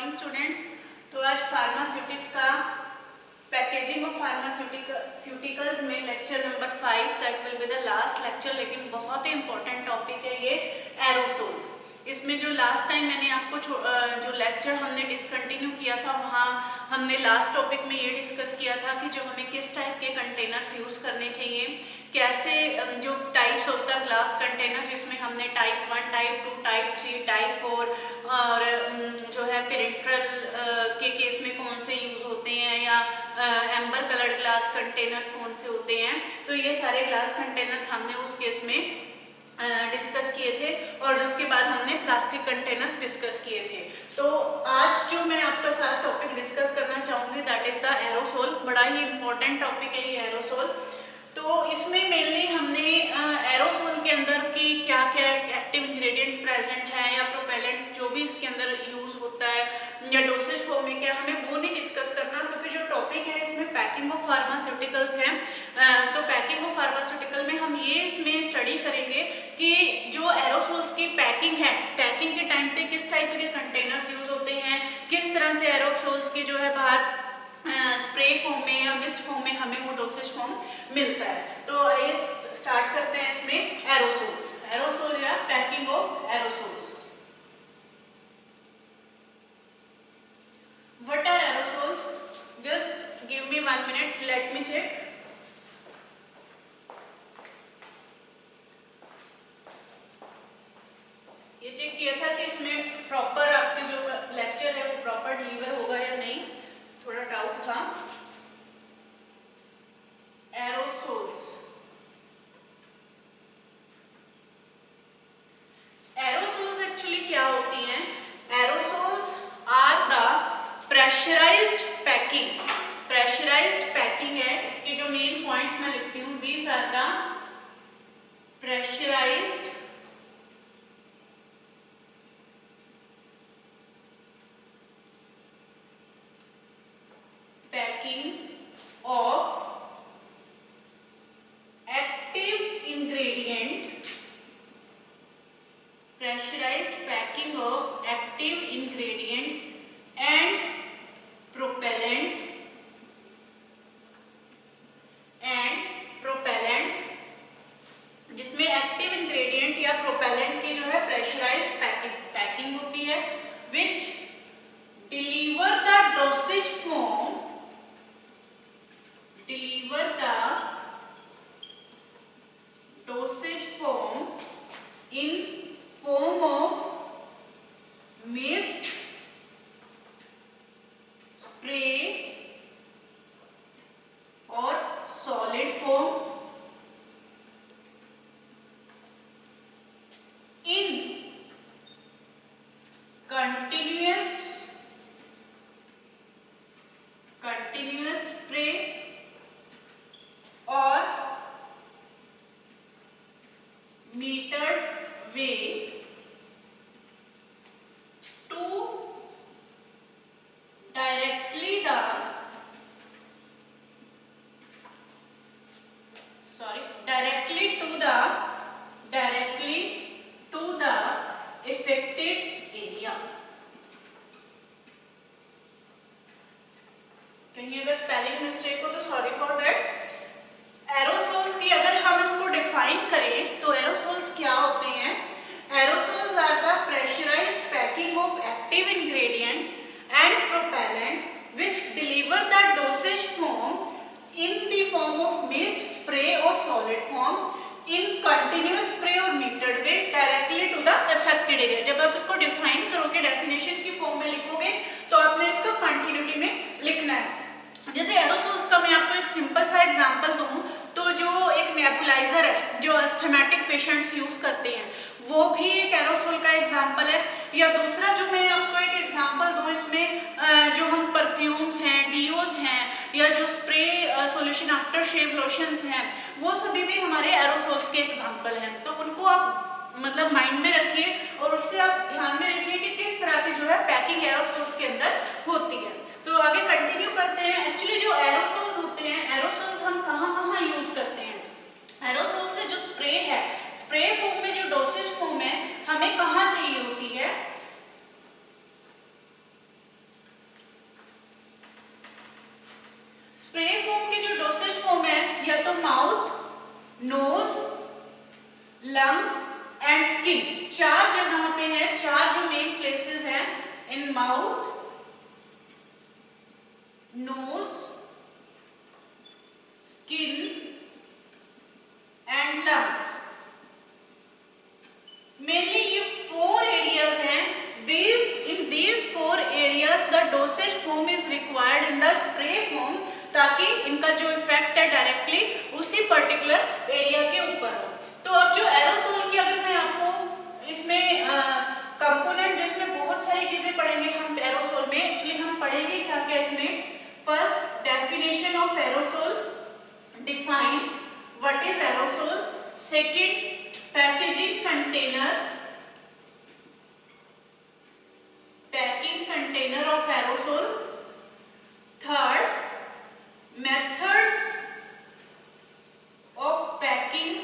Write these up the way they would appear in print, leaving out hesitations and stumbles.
Morning students. तो आज pharmaceutics का पैकेजिंग ऑफ फार्मास्यूटिकल्स में lecture number 5 that will be the last lecture, लेकिन बहुत ही इंपॉर्टेंट टॉपिक है ये एरोसोल्स। इसमें जो लास्ट टाइम मैंने आपको जो लेक्चर हमने डिसकंटिन्यू किया था, वहाँ हमने लास्ट टॉपिक में ये डिस्कस किया था कि जो हमें किस टाइप के कंटेनर्स यूज़ करने चाहिए, कैसे जो types of the glass container, जिसमें हमने टाइप 1, टाइप 2, टाइप 3, टाइप 4 और जो है पेरिट्रल के केस में कौन से यूज़ होते हैं या एम्बर कलर्ड ग्लास कंटेनर्स कौन से होते हैं। तो ये सारे ग्लास कंटेनर्स हमने उस केस में डिस्कस किए थे और उसके बाद हमने प्लास्टिक कंटेनर्स डिस्कस किए थे। तो आज जो मैं आपके साथ टॉपिक डिस्कस करना चाहूँगी दैट इज़ द एरोसोल। बड़ा ही इंपॉर्टेंट टॉपिक है ये एरोसोल। तो इसमें मेनली हमने एरोसोल के अंदर की क्या क्या एक्टिव इंग्रेडिएंट प्रेजेंट है या प्रोपेलेंट जो भी इसके अंदर यूज़ होता है या डोसेज फॉर्म में क्या, हमें वो नहीं डिस्कस करना, क्योंकि जो टॉपिक है इसमें पैकिंग ऑफ फार्मास्यूटिकल्स है। तो पैकिंग ऑफ फार्मास्यूटिकल में हम ये इसमें स्टडी करेंगे कि जो एरोसोल्स की पैकिंग है, पैकिंग के टाइम पे किस टाइप के कंटेनर्स यूज होते हैं, किस तरह से एरोसोल्स की जो है बाहर स्प्रे फॉर्म में या मिस्ट फॉर्म में हमें वो डोसेज फॉर्म मिलता है। तो आइए स्टार्ट करते हैं इसमें एरोसोल्स, एरोसोल या packing of aerosols. What are aerosols? Just give me 1 minute, let me check. ये चेक किया था कि इसमें प्रॉपर आपके जो लेक्चर है वो प्रॉपर डिलीवर होगा या नहीं, थोड़ा डाउट था। एरोसोल्स, एरोसोल्स एक्चुअली क्या होती हैं? Aerosols are the pressurised packing, pressurized packing है। इसके जो मेन पॉइंट्स मैं लिखती हूँ, these are the pressurised packing of active ingredient, pressurized packing of active ingredient and propellant जिसमें एक्टिव इंग्रेडिएंट या प्रोपेलेंट की जो है प्रेशराइज्ड पैकिंग होती है, which deliver the dosage form, deliver the dosage form in form of mist, spray और solid form in continuous spray और metered way to directly to the affected area। कहीं अगर स्पेलिंग मिस्टेक हो तो sorry for that. Aerosols की अगर हम इसको डिफाइन करें तो एरोसोल्स क्या होते हैं? Aerosols are the pressurised packing of active ingredients and propellant which deliver the dosage form in the form of mist, spray और solid form in continuous spray और metered way directly to the affected area. जब आप इसको define करोगे, definition की form में लिखोगे, तो आपने इसको कंटिन्यूटी में लिखना है। जैसे एरोसोल्स का मैं आपको एक सिंपल सा एग्जांपल दूं तो जो एक नेबुलाइजर है जो अस्थमेटिक पेशेंट्स यूज करते हैं, वो भी एक एरोसोल का एग्जांपल है। या दूसरा जो मैं आपको एक एग्जांपल दूं, इसमें जो हम परफ्यूम्स हैं, डीओज हैं या जो spray solution aftershave lotions हैं, वो सभी भी हमारे एरोसोल्स के एग्जांपल हैं। तो उनको आप मतलब माइंड में रखिए और उससे आप ध्यान में रखिए कि किस तरह की जो है पैकिंग एरोसोल्स के अंदर होती है। तो आगे कंटिन्यू करते हैं। एक्चुअली जो एरोसोल्स होते हैं, एरोसोल्स हम कहाँ यूज करते हैं? एरोसोल से जो स्प्रे है, स्प्रे फॉर्म में जो डोसेज फॉर्म है, हमें कहाँ चाहिए होती है? Mouth, nose, lungs and skin. चार जगह पे है, चार जो मेन प्लेसेस हैं in mouth, nose, skin and lungs. Mainly ये 4 एरियाज हैं। In these 4 areas the dosage form is required in the spray form, ताकि इनका जो इफेक्ट है डायरेक्टली उसी पर्टिकुलर एरिया के ऊपर हो। तो अब जो एरोसोल की अगर मैं आपको इसमें कंपोनेंट, जो इसमें बहुत सारी चीजें पढ़ेंगे हम एरोसोल में। एक्चुअली हम पढ़ेंगे क्या क्या इसमें। First, definition of aerosol, define what is aerosol. Second, packaging container, packing container of aerosol. Third, methods of packing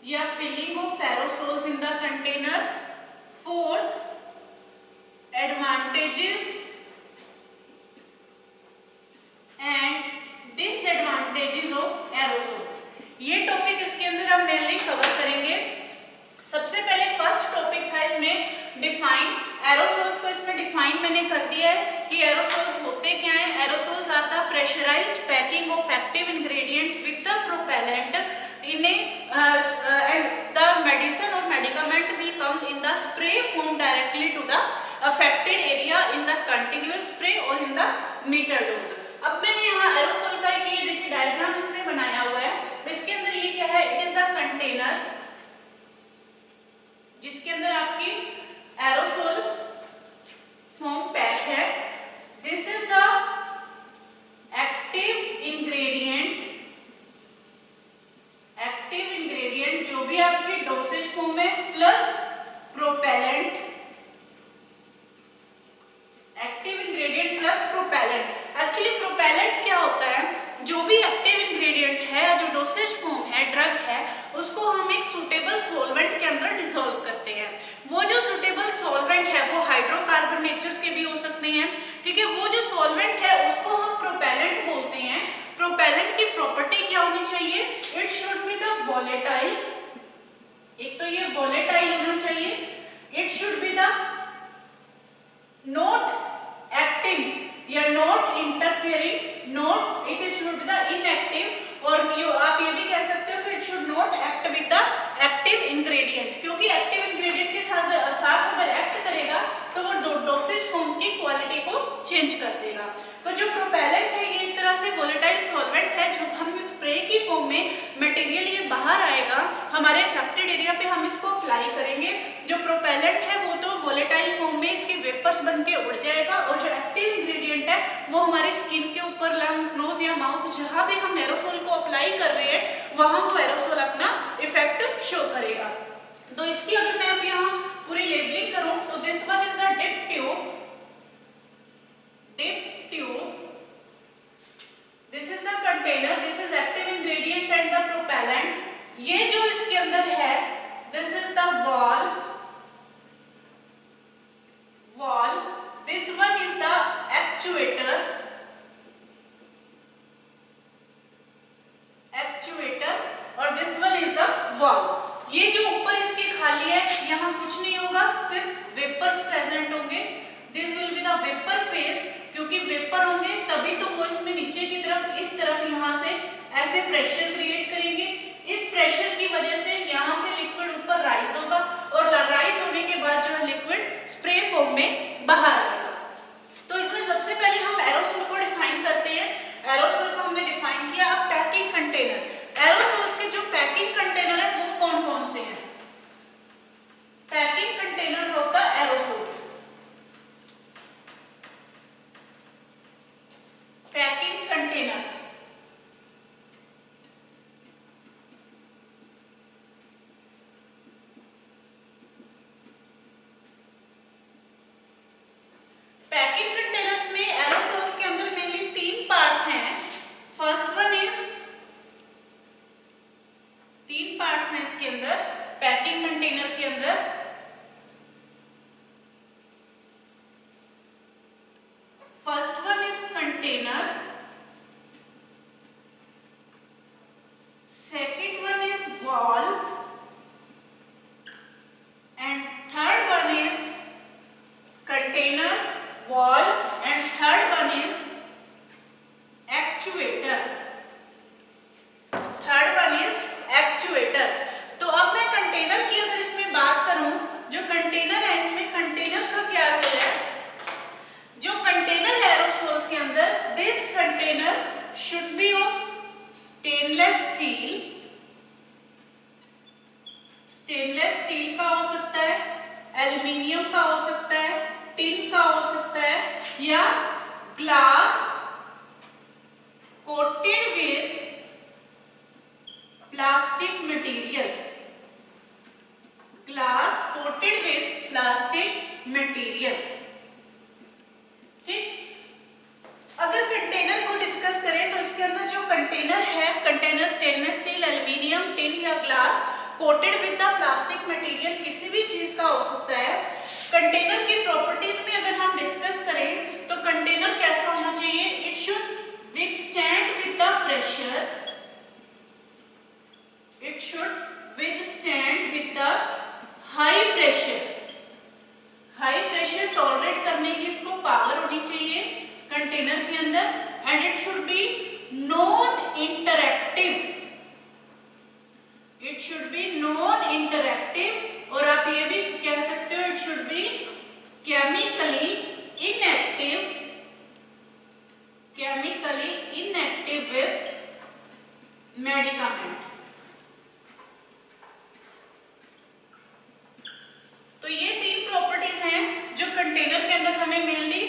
या filling of aerosols in the container. Fourth, advantages and disadvantages of aerosols. ये topic इसके अंदर हम mainly cover करेंगे। सबसे पहले first topic था इसमें डिफाइन। एरोसोल्स को इसमें डिफाइन मैंने कर दिया है कि एरोसोल्स होते क्या हैं। Aerosols are the pressurised packing of active ingredient with the propellant in and the medicine और medicament will come in the spray form directly to the affected area in the continuous spray और in the metre dose. अब मैंने यहाँ aerosol का एक ये देखिए diagram इसमें बनाया हुआ है। इसके अंदर ये क्या है, इट इज द कंटेनर जिसके अंदर आपकी एरोसोल फॉर्म पैक है। This is the active ingredient, active ingredient जो भी आपकी डोसेज फॉर्म में plus propellant, active ingredient plus propellant. Actually propellant क्या होता है, जो भी एक्टिव इंग्रेडिएंट है, जो डोसेज फॉर्म है, ड्रग है, उसको हम एक सूटेबल सॉल्वेंट के अंदर डिसॉल्व करते हैं। वो जो सूटेबल सॉल्वेंट है वो हाइड्रोकार्बन नेचर्स के भी हो सकते हैं, ठीक है। वो जो सॉल्वेंट है उसको हम प्रोपेलेंट बोलते हैं। प्रोपेलेंट की प्रॉपर्टी क्या होनी चाहिए, it should be the volatile. एक तो ये वोलेटाइल होना चाहिए, it should be the not acting या not interfering, not, it should be the inactive. और आप ये भी कह सकते हो कि it should not act with the active ingredient, क्योंकि एक्टिव इंग्रेडिएंट के साथ अगर एक्ट करेगा तो वो डोसेज फॉर्म की क्वालिटी को चेंज कर देगा। तो जो प्रोपेलेंट है ये एक तरह से वोलेटाइल सॉल्वेंट है। जो हम स्प्रे की फॉर्म में मटेरियल ये बाहर आएगा, हमारे अफेक्टेड एरिया पे हम इसको अप्लाई करेंगे। जो प्रोपेलेंट है वो तो वोलेटाइल फॉर्म में इसके वेपर्स बन के उड़ जाएगा, और जो एक्टिव इंग्रेडिएंट है वो हमारी स्किन के ऊपर, लंग्स, नोज या माउथ, जहां भी हम एरोसोल को अप्लाई कर रहे हैं वहां वो एरोसोल अपना इफेक्ट शो करेगा। तो इसकी अगर मैं अब यहाँ पूरी लेबलिंग करूं तो this one is the dip tube, dip tube, this is the container, this is active ingredient and the propellant. ये जो इसके अंदर है this is the valve, valve, this one is the actuator, actuator, और this one is the valve. ये जो ऊपर इसके खाली है यहाँ कुछ नहीं होगा, सिर्फ वेपर्स प्रेजेंट होंगे। This will be the vapour phase, क्योंकि वेपर होंगे तभी तो वो इसमें नीचे की तरफ, इस तरफ यहाँ से ऐसे प्रेशर क्रिएट करेंगे। इस प्रेशर की वजह से यहाँ से लिक्विड ऊपर राइज होगा, और राइज होने के बाद जो है लिक्विड स्प्रे फॉर्म में बाहर आएगा। तो इसमें सबसे पहले हम एरोसोल को डिफाइन करते हैं। एरोसोल को हमने डिफाइन किया। अब पैकिंग कंटेनर, एरोसोल्स के जो पैकिंग कंटेनर है वो कौन कौन से हैं। Packing containers of the aerosols, packing containers, या glass coated with plastic material, glass coated with plastic material. ठीक, अगर कंटेनर को डिस्कस करें तो इसके अंदर जो कंटेनर है, container stainless steel, aluminium, tin या glass coated with the plastic material किसी भी चीज का हो सकता है। कंटेनर की प्रॉपर्टीज में अगर हम डिस्कस करें तो कंटेनर कैसा होना चाहिए, it should withstand with the pressure, it should withstand with the high pressure, high pressure tolerate करने की इसको पावर होनी चाहिए कंटेनर के अंदर, and it should B non interactive, it should B non interactive, और आप ये भी कह सकते हो it should B chemically inactive, chemically inactive with medicament. तो ये तीन प्रॉपर्टीज हैं जो कंटेनर के अंदर हमें मेनली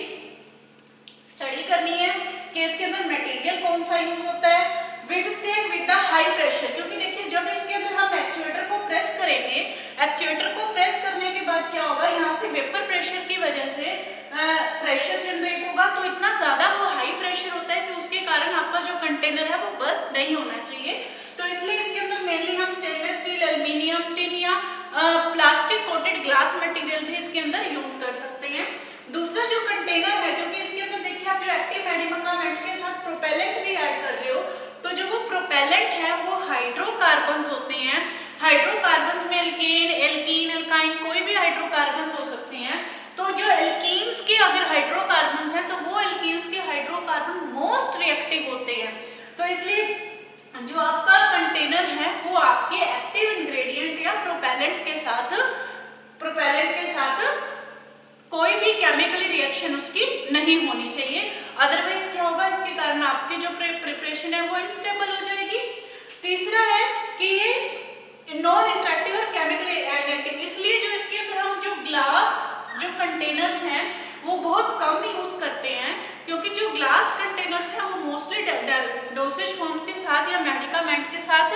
स्टडी करनी है कि इसके अंदर मटेरियल कौन सा यूज होता है, withstand with the high pressure, क्योंकि देखिए जब इसके अंदर हम एक्चुएटर को प्रेस करेंगे, एक्चुएटर को प्रेस करने के बाद क्या होगा, यहाँ से वेपर प्रेशर की वजह से प्रेशर जनरेट होगा, तो इतना ज्यादा वो हाई प्रेशर होता है कि उसके कारण आपका जो कंटेनर है वो बस्ट नहीं होना चाहिए। तो इसलिए इसके अंदर मेनली हम स्टेनलेस स्टील, एल्यूमिनियम, टिन या प्लास्टिक कोटेड ग्लास मटेरियल भी इसके अंदर यूज कर सकते हैं। दूसरा जो कंटेनर है, क्योंकि इसके अंदर देखिए आप जो एक्टिव मेडिकामेंट के साथ प्रोपेलेंट भी ऐड कर रहे हो, तो जो वो प्रोपेलेंट है वो हाइड्रोकार्बन्स होते हैं। हाइड्रोकार्बन्स में एल्केन, एल्कीन, एल्काइन कोई भी हाइड्रोकार्बन्स हो सकते हैं। तो जो एल्कीन्स के अगर हाइड्रोकार्बन्स हैं तो वो एल्कीन्स के हाइड्रोकार्बन मोस्ट रिएक्टिव होते हैं। तो इसलिए जो आपका कंटेनर है वो आपके एक्टिव इंग्रेडिएंट या प्रोपेलेंट के साथ कोई भी केमिकली रिएक्शन उसकी नहीं होनी चाहिए, अदरवाइज क्या होगा, इसके कारण आपकी जो प्रिपरेशन है वो अनस्टेबल हो जाएगी। तीसरा है कि ये नॉन इंटरैक्टिव और केमिकली इनएक्टिव, इसलिए जो इसके अंदर हम जो ग्लास जो कंटेनर्स हैं वो बहुत कम यूज करते हैं, क्योंकि जो ग्लास कंटेनर्स हैं वो मोस्टली डोसेज फॉर्म्स के साथ या मेडिकामेंट के साथ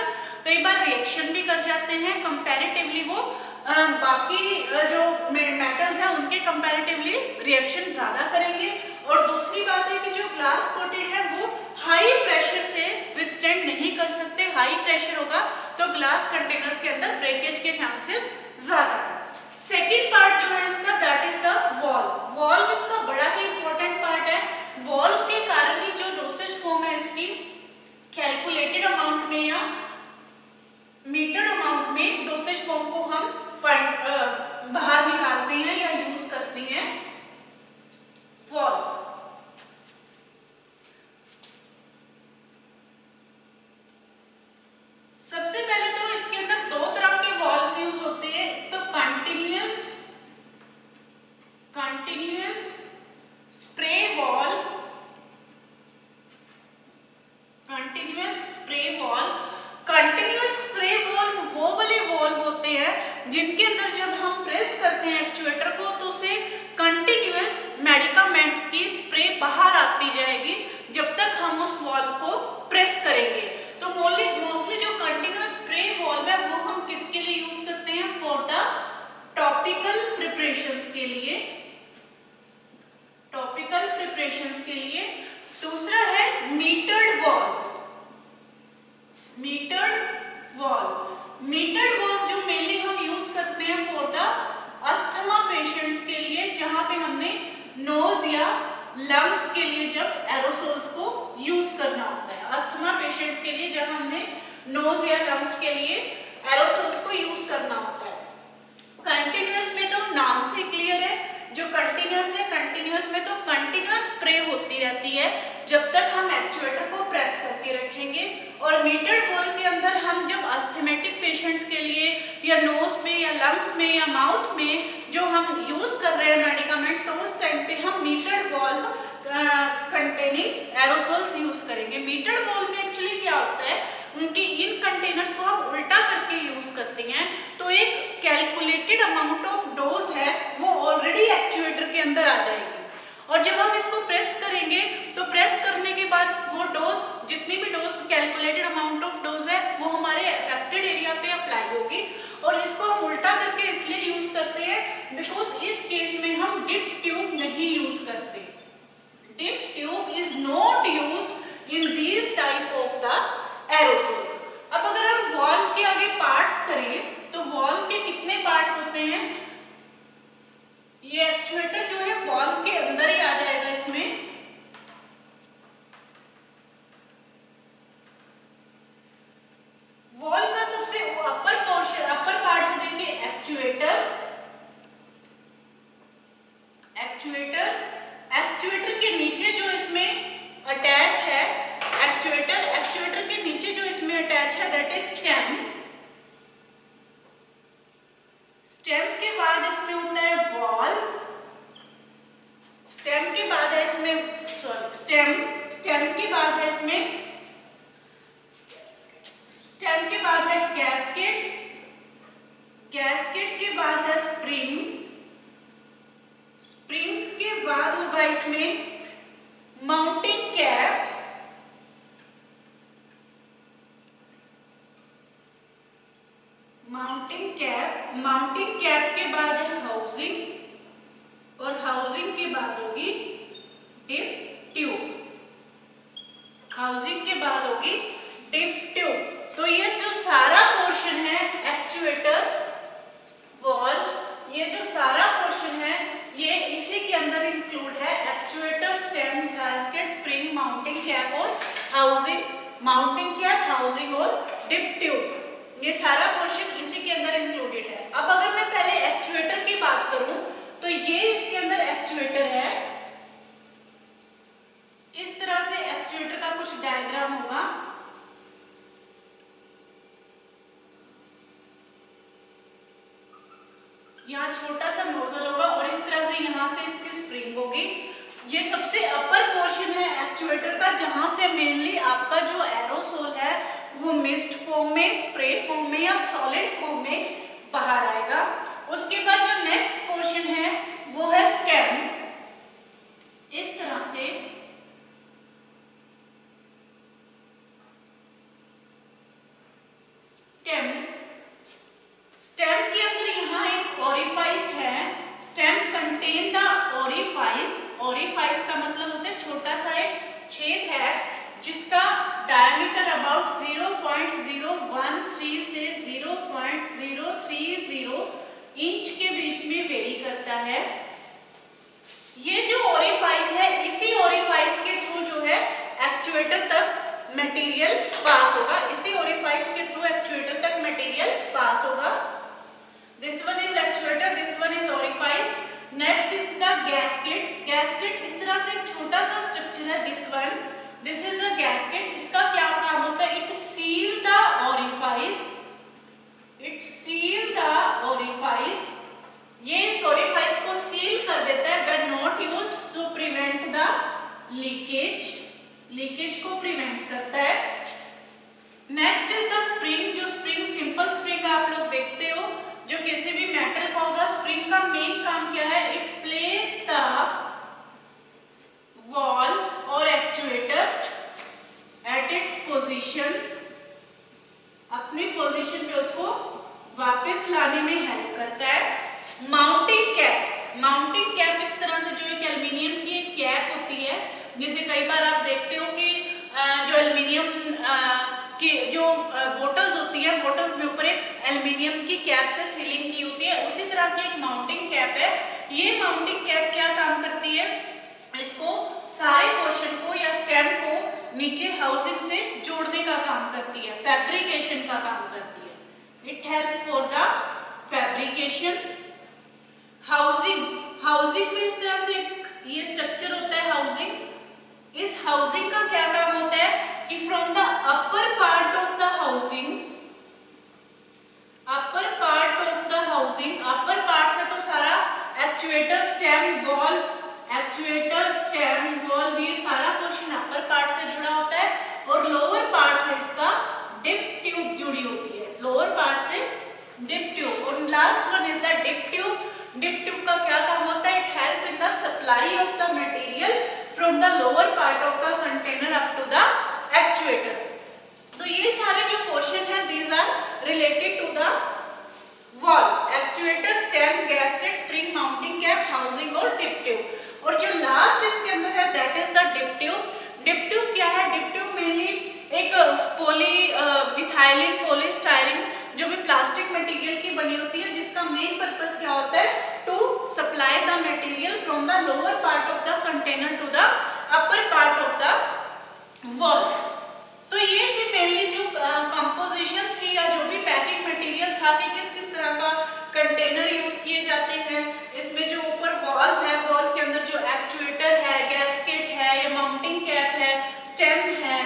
कई बार रिएक्शन भी कर जाते हैं, कंपैरेटिवली वो बाकी जो मेटल्स हैं उनके कंपैरेटिवली रिएक्शन ज्यादा करेंगे। और दूसरी बात है कि जो ग्लास कोटेड है वो हाई प्रेशर से विथस्टैंड नहीं कर सकते, हाई प्रेशर होगा तो ग्लास कंटेनर्स के अंदर ब्रेकेज के चांसेस ज्यादा है। सेकेंड पार्ट जो है इसका, that is the valve. Valve इसका बड़ा ही इंपॉर्टेंट पार्ट है। वॉल्व के कारण ही जो डोसेज फॉर्म है इसकी कैलकुलेटेड अमाउंट में या मीटर्ड अमाउंट में डोसेज फॉर्म को हम बाहर निकालते हैं या यूज करते हैं। वॉल्व सबसे पहले तो इसके अंदर दो तरह के वॉल्व्स यूज होते हैं, तो continuous spray valve, continuous spray valve. Continuous spray valve वो वाले वॉल्व होते हैं जिनके अंदर जब हम प्रेस करते हैं एक्चुएटर को तो उसे कंटिन्यूअस मेडिकामेंट की स्प्रे बाहर आती जाएगी जब तक हम उस वॉल्व को प्रेस करेंगे। तो मोस्टली जो कंटिन्यूअस स्प्रे वॉल्व है वो हम किसके लिए यूज करते हैं, फॉर द टॉपिकल प्रिपरेशंस के लिए, टॉपिकल प्रिपरेशंस के लिए। दूसरा है metered valve, metered valve. Metered valve जो मेनली हम यूज करते हैं फॉर द अस्थमा पेशेंट्स के लिए, जहां पे हमने नोज या लंग्स के लिए जब एरोसोल्स को यूज करना होता है, अस्थमा पेशेंट्स के लिए जब हमने नोज या लंग्स के लिए एरोसोल्स को यूज करना होता है। कंटिन्यूअस में तो नाम से क्लियर है, जो कंटिन्यूअस है, कंटिन्यूअस में तो कंटिन्यूअस स्प्रे होती रहती है जब तक हम एक्चुएटर को प्रेस करके रखेंगे। और मीटर्ड वॉल्व के अंदर हम जब अस्थमेटिक पेशेंट्स के लिए या नोज में या लंग्स में या माउथ में जो हम यूज कर रहे हैं मेडिकामेंट, तो उस टाइम पे हम metered valve containing aerosols use करेंगे। मीटर्ड वॉल्व में एक्चुअली क्या होता है, उनकी इन कंटेनर्स को हम उल्टा करके यूज करते हैं, तो एक कैलकुलेटेड अमाउंट ऑफ डोज है वो ऑलरेडी एक्चुएटर के अंदर आ जाएगी, और और जब हम इसको प्रेस करेंगे तो प्रेस करने के बाद वो डोज, जितनी भी dose calculated amount of dose है वो हमारे अफेक्टेड एरिया पे अप्लाई होगी। और इसको हम उल्टा करके इसलिए यूज करते हैं बिकॉज इस केस में हम डिप ट्यूब नहीं यूज करते। Dip tube is not used in this type of the aerosols. अब अगर हम वॉल्व के आगे पार्ट्स करें तो वॉल्व के कितने पार्ट्स होते हैं? ये एक्चुएटर जो है वॉल्व के अंदर ही आ जाएगा इसमें। वॉल्व का सबसे अपर पोर्शन, अपर पार्ट देखिए एक्चुएटर। एक्चुएटर के नीचे जो इसमें अटैच है, एक्चुएटर के नीचे जो इसमें अटैच है दैट इज स्टेम। स्टेम के बाद इसमें होता है वॉल्व। स्टेम के बाद है इसमें स्टेम के बाद है इसमें स्टेम के बाद है गैस्केट। गैस्केट के बाद है स्प्रिंग। स्प्रिंग के बाद होगा इसमें माउंटिंग कैप। माउंटिंग कैप के बाद है हाउसिंग और हाउसिंग के बाद होगी डिप ट्यूब। हाउसिंग के बाद होगी डिप ट्यूब। तो ये जो सारा पोर्शन है एक्चुएटर, वॉल्व, ये जो सारा पोर्शन है ये इसी के अंदर इंक्लूड है। Actuator, stem, gasket, spring, mounting cap और हाउसिंग। माउंटिंग कैप, हाउसिंग और डिप ट्यूब, ये सारा पोर्शन इसी के अंदर इंक्लूडेड है। अब अगर मैं पहले एक्चुएटर की बात करूं तो ये इसके अंदर एक्चुएटर है। इस तरह से एक्चुएटर का कुछ डायग्राम होगा। यहाँ छोटा सा नोजल होगा और इस तरह से यहाँ से इसकी स्प्रिंग होगी। ये सबसे अपर पोर्शन है एक्चुएटर का, जहां से मेनली आपका जो एरोसोल है वो मिस्ट फॉर्म में, स्प्रे फॉर्म में या सॉलिड फॉर्म में बाहर आएगा। उसके बाद जो नेक्स्ट पोर्शन है वो है स्टेम। इस तरह से स्टेम के अंदर यहाँ एक ओरिफाइस है। Stem contain the orifice. Orifice का मतलब होता है छोटा सा एक छेद है जिसका डायमीटर अबाउट 0.013 से 0.030 इंच के बीच में वेरी करता है। ये जो ओरिफाइस है, इसी ओरिफाइस के थ्रू जो है एक्चुएटर तक मटेरियल पास होगा। इसी ओरिफाइस के थ्रू एक्चुएटर तक मटेरियल पास होगा। This one is actuator, this one is orifice. Next is the gasket. Gasket इस तरह से छोटा सा स्ट्रक्चर है। This is a gasket. इसका क्या काम होता है? It seal the orifice. It seal the orifice. ये इस ओरिफाइस को सील कर देता है when not used to prevent the leakage. Leakage को प्रिवेंट करता है। Next is the spring. जो स्प्रिंग, सिंपल स्प्रिंग आप लोग देखते हो जो किसी भी मेटल का होगा। स्प्रिंग का मेन काम क्या है? इट प्लेस द वॉल्व और एक्चुएटर एट इट्स पोजीशन। अपनी पोजीशन पे उसको वापस लाने में हेल्प करता है। Mounting cap. माउंटिंग कैप इस तरह से जो एक एल्युमिनियम की एक कैप होती है, जिसे कई बार आप देखते हो कि जो एल्युमिनियम की जो बोटल्स होती है, बोटल्स में ऊपर एक एल्युमिनियम की कैप से सीलिंग की होती है, उसी तरह की एक माउंटिंग कैप है। ये माउंटिंग कैप क्या काम करती है? इसको सारे पोर्शन को या स्टेम को नीचे हाउसिंग से जोड़ने का काम करती है, फैब्रिकेशन का काम करती है। It help for the fabrication. Housing में इस तरह से ये स्ट्रक्चर होता है हाउसिंग। इस हाउसिंग का क्या काम होता है कि from the upper part of the housing, upper part से तो सारा actuator, stem, valve, actuator, stem, valve, ये सारा पोर्शन अपर पार्ट से जुड़ा होता है और लोअर पार्ट से इसका डिप ट्यूब जुड़ी होती है। लोअर पार्ट से डिप ट्यूब। और last one is the dip tube. Dip tube का क्या काम होता है? It help in the supply of the material lower part of the container up to the actuator. तो ये सारे जो क्वेश्चन हैं these are related to the valve, actuator, stem, gasket, spring, mounting cap, housing और dip tube. और जो last इसके अंदर है that is the dip tube. dip tube क्या है? dip tube मेनली एक मिथाइलिन पॉलीस्टायरीन जो भी प्लास्टिक मटेरियल की बनी होती है, जिसका मेन पर्पस क्या होता है? To supply the material from the lower part of the container to the upper part of the wall. तो ये थी मेनली जो कंपोजिशन थी या जो भी पैकिंग मटेरियल था कि किस किस तरह का कंटेनर यूज किए जाते हैं. इसमें जो ऊपर वॉल है, वॉल के अंदर जो एक्चुएटर है, गैस्केट है या माउंटिंग कैप है, स्टेम है,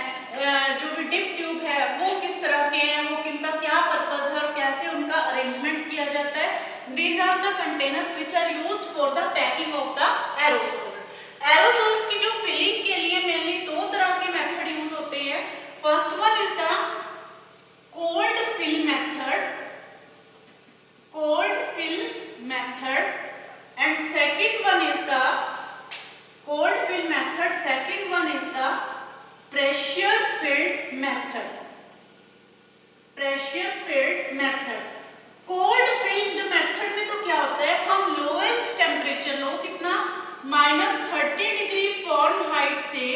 जो भी डिप ट्यूब है, वो किस तरह के हैं, वो किनका क्या पर्पस है और कैसे उनका अरेंजमेंट किया जाता है. These are the containers which are used for the packing of the aerosols. Aerosols की जो फिलिंग के लिए मेनली दो तरह के मेथड यूज होते हैं. First one is the cold fill method, cold fill method, and second one is the cold fill method, second one is the pressure filled method. pressure filled method. cold filled method में तो क्या होता है, हम lowest temperature low कितना -30 degree Fahrenheit से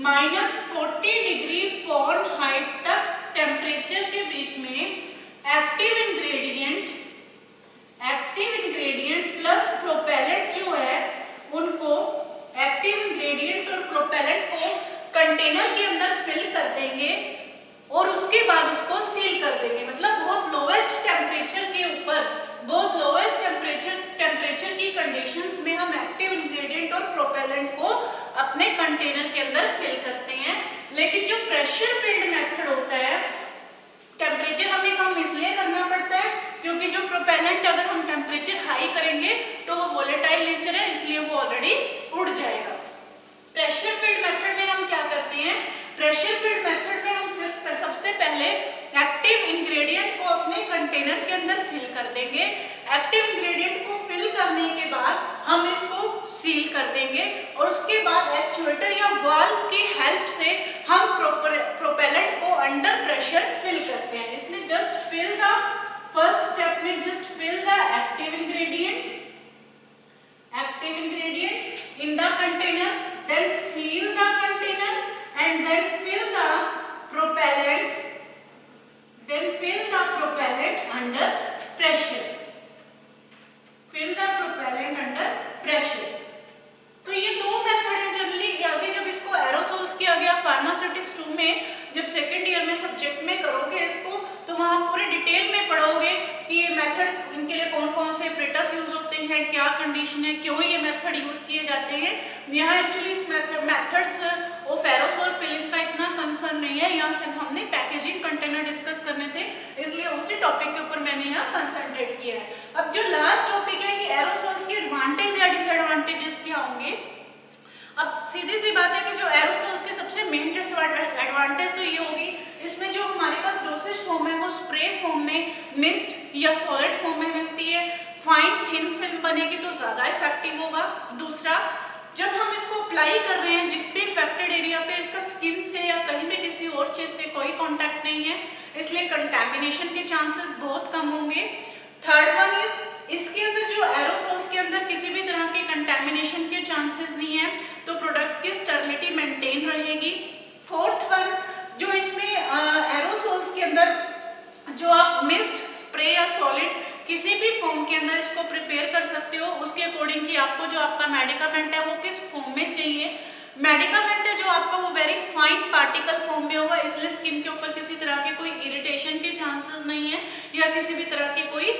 -40 degree Fahrenheit तक temperature के बीच में एक्टिव इंग्रेडिएंट प्लस प्रोपेलेंट जो है उनको, एक्टिव इंग्रेडिएंट और प्रोपेलेंट को कंटेनर के अंदर फिल कर देंगे और उसके बाद उसको सील कर देंगे. मतलब बहुत लोएस्ट टेम्परेचर के ऊपर, बहुत लोएस्ट टेम्परेचर की कंडीशंस में हम एक्टिव इंग्रेडिएंट और प्रोपेलेंट को अपने कंटेनर के अंदर फिल करते हैं. लेकिन जो प्रेशर फिल्ड मेथड होता है, टेम्परेचर हमें कम इसलिए करना पड़ता है क्योंकि जो प्रोपेलेंट अगर हम टेम्परेचर हाई करेंगे तो वो वोलेटाइल नेचर है, इसलिए वो ऑलरेडी उड़ जाएगा. प्रेशर फील्ड मेथड में हम क्या करते हैं, प्रेशर फील्ड मेथड में हम सिर्फ सबसे पहले एक्टिव इंग्रेडिएंट को अपने कंटेनर के अंदर फिल कर देंगे. एक्टिव इंग्रेडिएंट को फिल करने के बाद हम इसको सील कर देंगे और उसके बाद एक्चुएटर या वाल्व की हेल्प से हम प्रोपेलेंट को अंडर प्रेशर फिल करते हैं. इसमें just fill the first step में just fill the active ingredient in the container, then seal the container and then fill the propellant under pressure. तो ये दो मेथड है जनरली. आगे जब इसको एरोसोल्स किया गया फार्मास्यूटिक्स 2 में, जब सेकेंड ईयर में सब्जेक्ट में करोगे इसको तो वहाँ पूरे डिटेल में पढ़ोगे कि ये मेथड, इनके लिए कौन कौन से एपरेटस यूज होते हैं, क्या कंडीशन है, क्यों ये मेथड यूज किए जाते हैं. यहाँ एक्चुअली इस मेथड्स ऑफ एरोसोल फिलिंग का इतना कंसर्न नहीं है, यहाँ से हमने पैकेजिंग कंटेनर डिस्कस करने थे, इसलिए उसी टॉपिक के ऊपर मैंने यहाँ कंसंट्रेट किया है. अब जो लास्ट टॉपिक है कि एरोसोल्स के एडवांटेज या डिसएडवांटेजेस क्या होंगे. अब सीधी सी बात है कि जो एरोसोल्स के सबसे मेन एडवांटेज तो ये होगी, इसमें जो हमारे पास डोसेज फॉर्म है वो स्प्रे फॉर्म में, मिस्ट या सॉलिड फॉर्म में मिलती है. फाइन थिन फिल्म बनेगी तो ज़्यादा इफेक्टिव होगा. दूसरा, जब हम इसको अप्लाई कर रहे हैं जिस भी इफेक्टेड एरिया पे इसका स्किन से या कहीं भी किसी और चीज़ से कोई कांटेक्ट नहीं है, इसलिए कंटैमिनेशन के चांसेस बहुत कम होंगे. थर्ड वन इज, इसके अंदर जो एरोसोल्स के अंदर किसी भी तरह के कंटैमिनेशन के चांसेस नहीं है, तो प्रोडक्ट की स्टेरिलिटी मेंटेन रहेगी. फोर्थ वन, जो इसमें एरोसोल्स के अंदर जो आप मिस्ट, स्प्रे या सॉलिड किसी भी फॉर्म के अंदर इसको प्रिपेयर कर सकते हो, उसके अकॉर्डिंग कि आपको जो आपका मेडिकामेंट है वो किस फॉर्म में चाहिए. मेडिकामेंट है जो आपका वो वेरी फाइन पार्टिकल फॉर्म में होगा, इसलिए स्किन के ऊपर किसी तरह के कोई इरिटेशन के चांसेस नहीं है या किसी भी तरह के कोई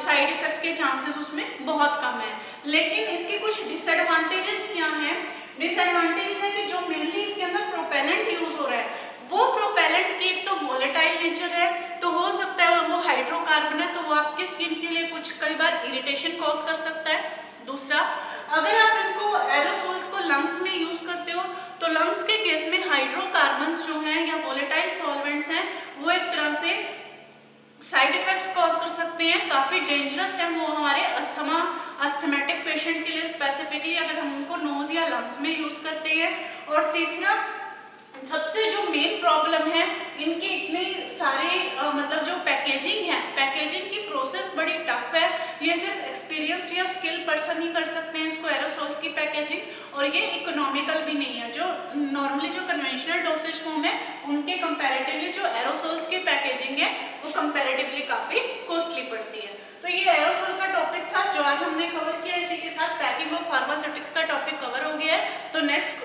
साइड इफेक्ट के चांसेस उसमें बहुत कम है. लेकिन इसके कुछ डिसएडवांटेजेस क्या हैं. डिसएडवांटेजेस है कि जो मेनली इसके अंदर प्रोपेलेंट यूज हो रहा है वो प्रोपेलेंट की एक तो वोलेटाइल नेचर है, तो हो सकता है वो हाइड्रोकार्बन है, तो वो आपकी स्किन के लिए कुछ कई बार इरिटेशन कॉज कर सकता है. दूसरा, अगर आप इनको एरोसोल्स को लंग्स में यूज करते हो तो लंग्स के केस में हाइड्रोकार्बन्स जो हैं या वोलेटाइल सॉल्वेंट्स हैं वो एक तरह से साइड इफेक्ट्स कॉज कर सकते हैं, काफी डेंजरस है वो हमारे अस्थमेटिक पेशेंट के लिए स्पेसिफिकली अगर हम उनको नोज या लंग्स में यूज करते हैं। और तीसरा सबसे जो मेन प्रॉब्लम है इनकी इतनी सारी मतलब जो पैकेजिंग है, पैकेजिंग की प्रोसेस बड़ी टफ है। ये सिर्फ एक्सपीरियंस या स्किल पर्सन ही कर सकते हैं इसको, एरोसोल्स की पैकेजिंग, और ये इकोनॉमिकल भी नहीं है। जो नॉर्मली जो कन्वेंशनल डोसेज फॉर्म है उनके कंपैरेटिवली जो एरोसोल्स की पैकेजिंग है वो कंपैरेटिवली काफ़ी कॉस्टली पड़ती है। तो ये एरोसोल का टॉपिक था जो आज हमने कवर किया। इसी के साथ पैकिंग ऑफ फार्मास्यूटिक्स का टॉपिक कवर हो गया है। तो नेक्स्ट